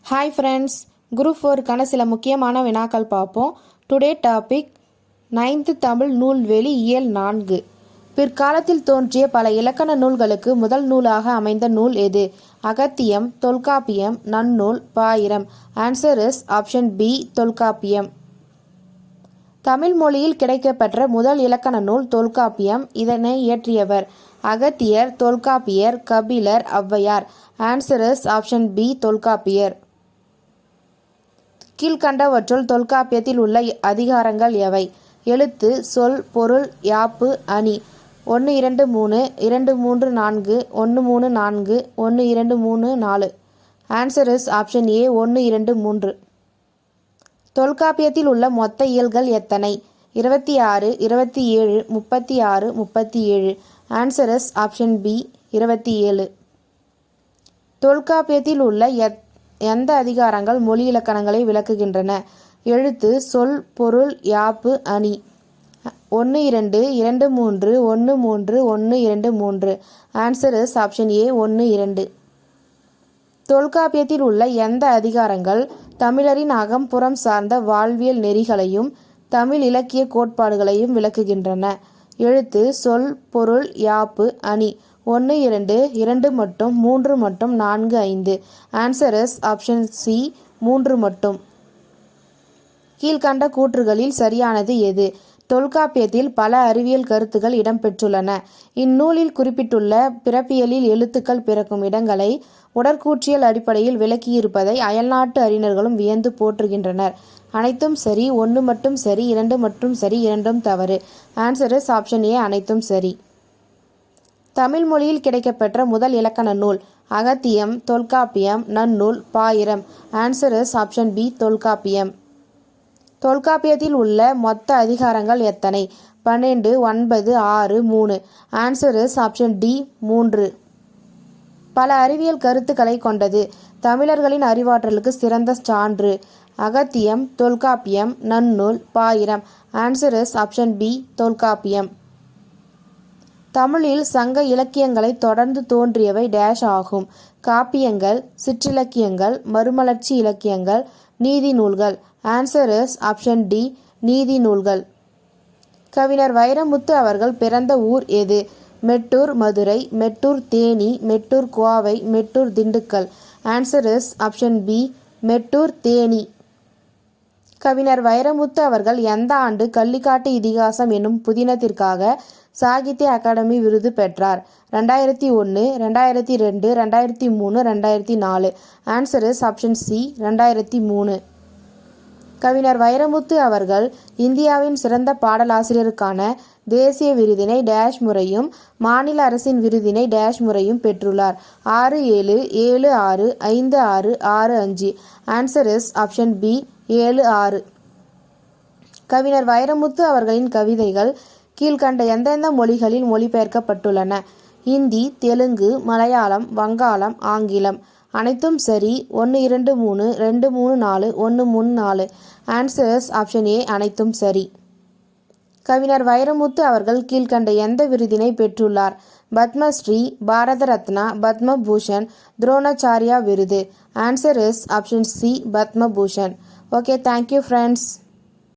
Hi friends, group 4க்கான சில முக்கியமான வினாக்கள் பார்ப்போம். டுடே டாபிக் 9th தமிழ் நூல்வெளி இயல் 4. பிற்காலத்தில் தோன்றிய பல இலக்கண நூல்களுக்கு முதல் நூலாக அமைந்த நூல் எது? அகத்தியம், தொல்காப்பியம், நன்னூல், பாயிரம். ஆன்சர் இஸ் ஆப்ஷன் பி, தொல்காப்பியம். தமிழ் மொழியில் கிடைக்கப்பெற்ற முதல் இலக்கண நூல் தொல்காப்பியம். இதனை இயற்றியவர் அகத்தியர், தொல்காப்பியர், கபிலர், ஔவையார். ஆன்சர் இஸ் ஆப்ஷன் பி, தொல்காப்பியர். கீழ்கண்டவற்றுள் தொல்காப்பியத்தில் உள்ள அதிகாரங்கள் எவை? எழுத்து, சொல், பொருள், யாப்பு, அணி. 1 2 3 2 3 4 1 3 4 1 2 3 4. Answer is option A, 1 2 3. தொல்காப்பியத்தில் உள்ள மொத்த இயல்கள் எத்தனை? 26 27 36 37. Answer is option B, 27. தொல்காப்பியத்தில் உள்ள எந்த அதிகாரங்கள் மொழி இலக்கணங்களை விளக்குகின்றன? எழுத்து, சொல், பொருள், யாப்பு, அணி. 1 2 2 3 1 3 1 2 3. Answer is option A, 1 2. தொல்காப்பியத்தில் உள்ள எந்த அதிகாரங்கள் தமிழரின் அகம்புறம் சார்ந்த வாழ்வியல் நெறிகளையும் தமிழ் இலக்கிய கோட்பாடுகளையும் விளக்குகின்றன? எழுத்து, சொல், பொருள், யாப்பு, அணி. 1 2 2 மட்டும் 3 மட்டும் 4 5. ஆன்சர் இஸ் ஆப்ஷன் சி, 3 மட்டும். கீழ்கண்ட கூற்றுகளில் சரியானது எது? தொல்காப்பியத்தில் பல அறிவியல் கருத்துக்கள் இடம்பெற்றுள்ளன. இந்நூலில் குறிப்பிட்டுள்ள பிறப்பியலில் எழுத்துக்கள் பிறக்கும் இடங்களை உடற்கூற்றியல் அடிப்படையில் விளக்கியிருப்பதை அயல்நாட்டு அறிஞர்களும் வியந்து போற்றுகின்றனர். அனைத்தும் சரி, 1 மட்டும் சரி, 2 மட்டும் சரி, 2ம் தவறு. ஆன்சர் இஸ் ஆப்ஷன் ஏ, அனைத்தும் சரி. தமிழ் மொழியில் கிடைக்கப்பெற்ற முதல் இலக்கண நூல் அகத்தியம், தொல்காப்பியம், நன்னூல், பாயிரம். ஆன்சர் இஸ் ஆப்ஷன் பி, தொல்காப்பியம். தொல்காப்பியத்தில் உள்ள மொத்த அதிகாரங்கள் எத்தனை? 12 9 6 3. Answer is option D, 3. பல அறிவியல் கருத்துக்களை கொண்டது. தமிழர்களின் அறிவாற்றலுக்கு சிறந்த சான்று. அகத்தியம், தொல்காப்பியம், நன்னூல், பாயிரம். Answer is option B, Tolkappiyam. தமிழில் சங்க இலக்கியங்களை தொடர்ந்து தோன்றியவை டேஷ் ஆகும். காப்பியங்கள், சிற்றிலக்கியங்கள், மறுமலர்ச்சி இலக்கியங்கள், நீதி நூல்கள். ஆன்சர் இஸ் ஆப்ஷன் டி, நீதி நூல்கள். கவிஞர் வைரமுத்து அவர்கள் பிறந்த ஊர் எது? Mettur Madurai, Mettur Theni, Mettur Kovai, Mettur Dindigul. Answer is option B, Mettur Theni. கவிஞர் வைரமுத்து அவர்கள் எந்த ஆண்டு கள்ளிக்காட்டு இதிகாசம் என்னும் புதினத்திற்காக சாகித்ய அகாடமி விருது பெற்றார்? 2001 2002 2003 2004. Answer is option C, 2003. கவிஞர் வைரமுத்து அவர்கள் இந்தியாவின் சிறந்த பாடலாசிரியருக்கான தேசிய விருதினை டேஷ் முறையும் மாநில அரசின் விருதினை டேஷ் முறையும் பெற்றுள்ளார்? 6 7 7 6 5 6 6 5. Answer is option B, 7 6. கவிஞர் வைரமுத்து அவர்களின் கவிதைகள் கீழ்கண்ட எந்தெந்த மொழிகளில் மொழிபெயர்க்கப்பட்டுள்ளன? ஹிந்தி, தெலுங்கு, மலையாளம், வங்காளம், ஆங்கிலம். அனைத்தும் சரி. 1 2 3 2 3 4 1 3 4. ஆன்சர் இஸ் ஆப்ஷன் ஏ, அனைத்தும் சரி. கவிஞர் வைரமுத்து அவர்கள் கீழ்கண்ட எந்த விருதினை பெற்றுள்ளார்? பத்மஸ்ரீ, பாரத ரத்னா, பத்மபூஷன், துரோணாச்சாரியா விருது. Answer is option C, Padma Bhushan. Okay, thank you friends.